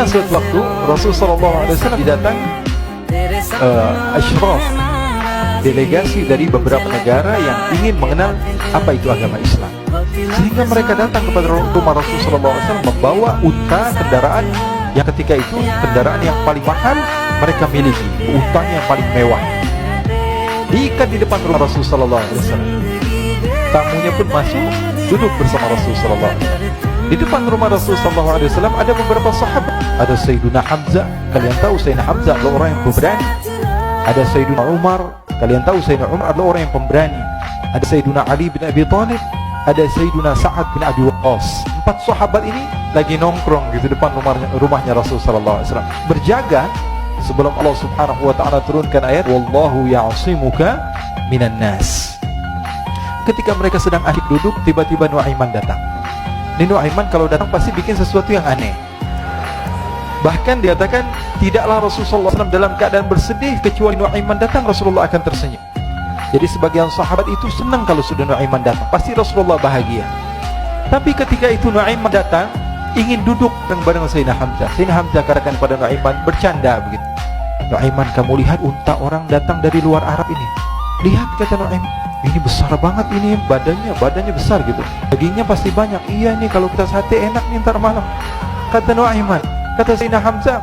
Pernah suatu waktu Rasulullah SAW didatangi asyraf, delegasi dari beberapa negara yang ingin mengenal apa itu agama Islam. Sehingga mereka datang kepada rumah Rasulullah SAW membawa unta, kendaraan yang ketika itu kendaraan yang paling mahal mereka miliki, untanya yang paling mewah. Diikat di depan rumah Rasulullah SAW. Tamunya pun masuk, duduk bersama Rasulullah SAW. Di depan rumah Rasulullah SAW ada beberapa sahabat. Ada Sayyiduna Hamzah, kalian tahu Sayyidina Hamzah adalah orang yang pemberani. Ada Sayyiduna Umar, kalian tahu Sayyidina Umar adalah orang yang pemberani. Ada Sayyiduna Ali bin Abi Thalib, ada Sayyiduna Sa'ad bin Abi Waqqas. 4 sahabat ini lagi nongkrong gitu depan rumahnya Rasulullah SAW, berjaga sebelum Allah Subhanahu wa taala turunkan ayat wallahu ya'simuka minan nas. Ketika mereka sedang asyik duduk, tiba-tiba Nuaiman datang. Nuaiman kalau datang pasti bikin sesuatu yang aneh. Bahkan dikatakan tidaklah Rasulullah SAW dalam keadaan bersedih kecuali Nuaiman datang Rasulullah akan tersenyum. Jadi sebagian sahabat itu senang kalau sudah Nuaiman datang, pasti Rasulullah bahagia. Tapi ketika itu Nuaiman datang ingin duduk bareng Sayyidina Hamzah. Sayyidina Hamzah katakan kepada Nuaiman, bercanda begitu. Nuaiman, kamu lihat unta orang datang dari luar Arab ini. Lihat, kata Nuaiman, ini besar banget ini, badannya besar gitu. Dagingnya pasti banyak. Iya nih kalau kita sate enak nih ntar malam. Kata Nuaiman. Kata Sayyidina Hamzah,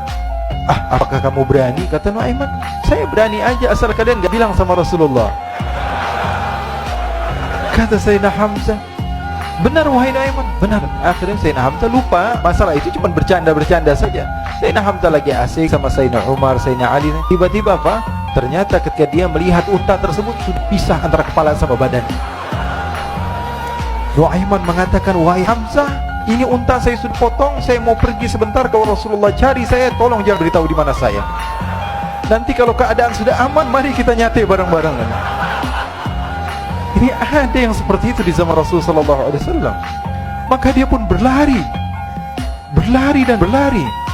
apakah kamu berani? Kata Nuaiman, saya berani aja asal kalian gak bilang sama Rasulullah. Kata Sayyidina Hamzah, benar wahai Nuaiman, benar. Akhirnya Sayyidina Hamzah lupa masalah itu, cuma bercanda saja. Sayyidina Hamzah lagi asik sama Sayyidina Umar, Sayyidina Ali. Tiba-tiba apa? Ternyata ketika dia melihat unta tersebut sudah pisah antara kepala sama badannya. Nuaiman mengatakan, wahai Hamzah, ini unta saya sudah potong, saya mau pergi sebentar. Kalau Rasulullah cari saya, tolong jangan beritahu di mana saya. Nanti kalau keadaan sudah aman, mari kita nyate bareng-bareng. Ini ada yang seperti itu di zaman Rasulullah SAW. Maka dia pun berlari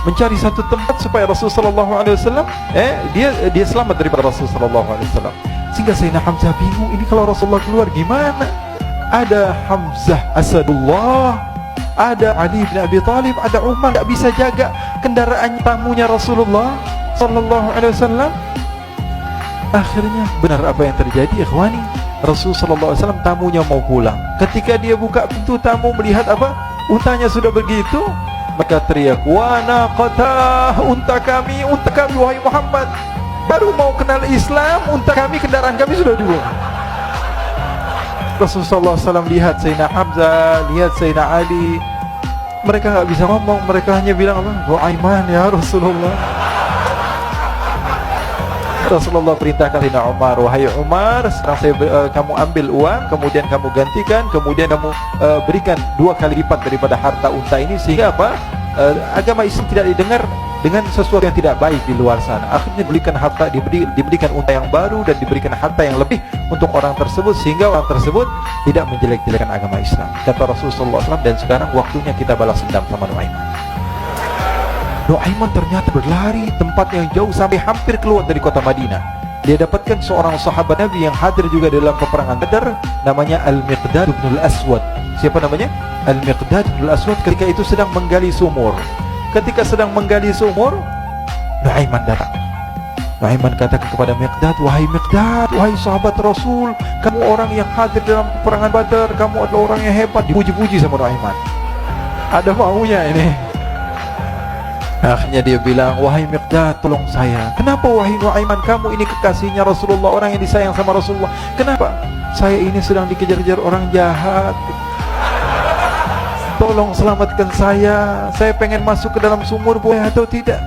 mencari satu tempat supaya Rasulullah SAW dia selamat daripada Rasulullah SAW. Sehingga Sayyidina Hamzah bingung, ini kalau Rasulullah keluar gimana? Ada Hamzah Asadullah, ada Ali bin Abi Thalib, ada Umar, tidak bisa jaga kendaraan tamunya Rasulullah SAW. Akhirnya benar apa yang terjadi, ikhwani. Rasulullah SAW tamunya mau pulang. Ketika dia buka pintu tamu melihat apa? Untanya sudah begitu, maka teriak, wa naqatah, unta kami wahai Muhammad. Baru mau kenal Islam, unta kami, kendaraan kami sudah dibuang. Rasulullah SAW lihat Sayyidina Hamzah, lihat Sayyidina Ali. Mereka nggak bisa ngomong, mereka hanya bilang apa? Nuaiman ya Rasulullah. Rasulullah perintahkan Sayyidina Umar, wahai Umar, sekarang kamu ambil uang, kemudian kamu gantikan, kemudian kamu berikan 2 kali lipat daripada harta unta ini, sehingga apa? Agama Islam tidak didengar dengan sesuatu yang tidak baik di luar sana. Akhirnya diberikan harta, diberikan unta yang baru dan diberikan harta yang lebih untuk orang tersebut, sehingga orang tersebut tidak menjelek-jelekan agama Islam. Kata Rasulullah SAW, dan sekarang waktunya kita balas dendam sama Nuaiman. Nuaiman ternyata berlari tempat yang jauh sampai hampir keluar dari kota Madinah. Dia dapatkan seorang sahabat Nabi yang hadir juga dalam peperangan Badar, namanya Al-Miqdad bin Al-Aswad. Siapa namanya? Al-Miqdad bin Al-Aswad. Ketika itu sedang menggali sumur. Ketika sedang menggali sumur, Nuaiman datang. Nuaiman katakan kepada Miqdad, wahai Miqdad, wahai sahabat Rasul, kamu orang yang hadir dalam peperangan Badar, kamu adalah orang yang hebat. Dipuji-puji sama Nuaiman. Ada maunya ini. Akhirnya dia bilang, wahai Miqdad, tolong saya. Kenapa wahai Nuaiman, kamu ini kekasihnya Rasulullah, orang yang disayang sama Rasulullah. Kenapa? Saya ini sedang dikejar-kejar orang jahat. Tolong selamatkan saya. Saya pengen masuk ke dalam sumur, boleh atau tidak?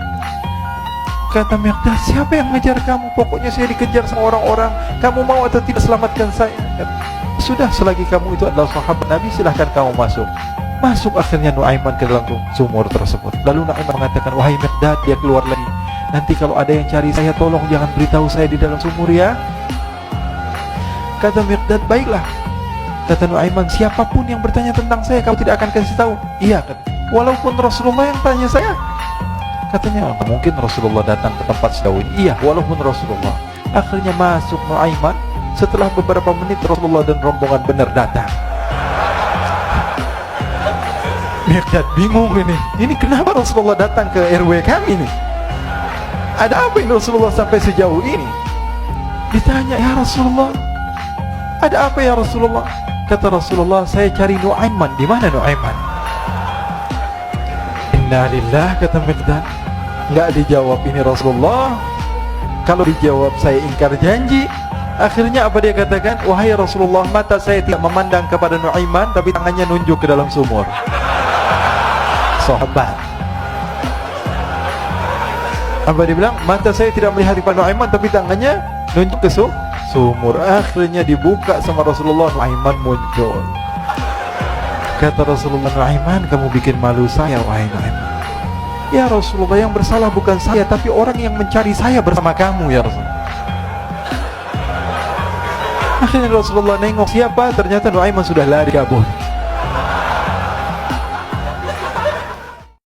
Kata Miqdad, siapa yang mengejar kamu? Pokoknya saya dikejar sama orang-orang. Kamu mau atau tidak selamatkan saya? Sudah, selagi kamu itu adalah sahabat Nabi, silahkan kamu masuk. Masuk akhirnya Nuaiman ke dalam sumur tersebut. Lalu Nuaiman mengatakan, wahai Miqdad, dia keluar lagi. Nanti kalau ada yang cari saya, tolong jangan beritahu saya di dalam sumur ya. Kata Miqdad, baiklah. Kata Nuaiman, siapapun yang bertanya tentang saya, kamu tidak akan kasih tahu. Iya, walaupun Rasulullah yang tanya saya. Katanya, mungkin Rasulullah datang ke tempat sejauh ini. Iya, walaupun Rasulullah. Akhirnya masuk Nuaiman. Setelah beberapa menit, Rasulullah dan rombongan benar datang. Miqdad bingung ini kenapa Rasulullah datang ke RW kami nih? Ada apa ini Rasulullah sampai sejauh ini? Ditanya, ya Rasulullah, ada apa ya Rasulullah? Kata Rasulullah, saya cari Nu'aiman. Di mana Nu'aiman? Inna lillah, kata Miqdad. Nggak dijawab ini Rasulullah. Kalau dijawab saya ingkar janji. Akhirnya apa dia katakan? Wahai Rasulullah, mata saya tidak memandang kepada Nu'aiman, tapi tangannya nunjuk ke dalam sumur. Sahabat. Apa dia bilang? Mata saya tidak melihat kepada Nu'aiman, tapi tangannya nunjuk ke sumur. Akhirnya dibuka sama Rasulullah, Nu'aiman muncul. Kata Rasulullah, Nu'aiman, kamu bikin malu saya, wahai Nu'aiman. Ya Rasulullah, yang bersalah bukan saya, tapi orang yang mencari saya bersama kamu, ya Rasulullah. Akhirnya Rasulullah nengok siapa, ternyata Nu'aiman sudah lari kabur.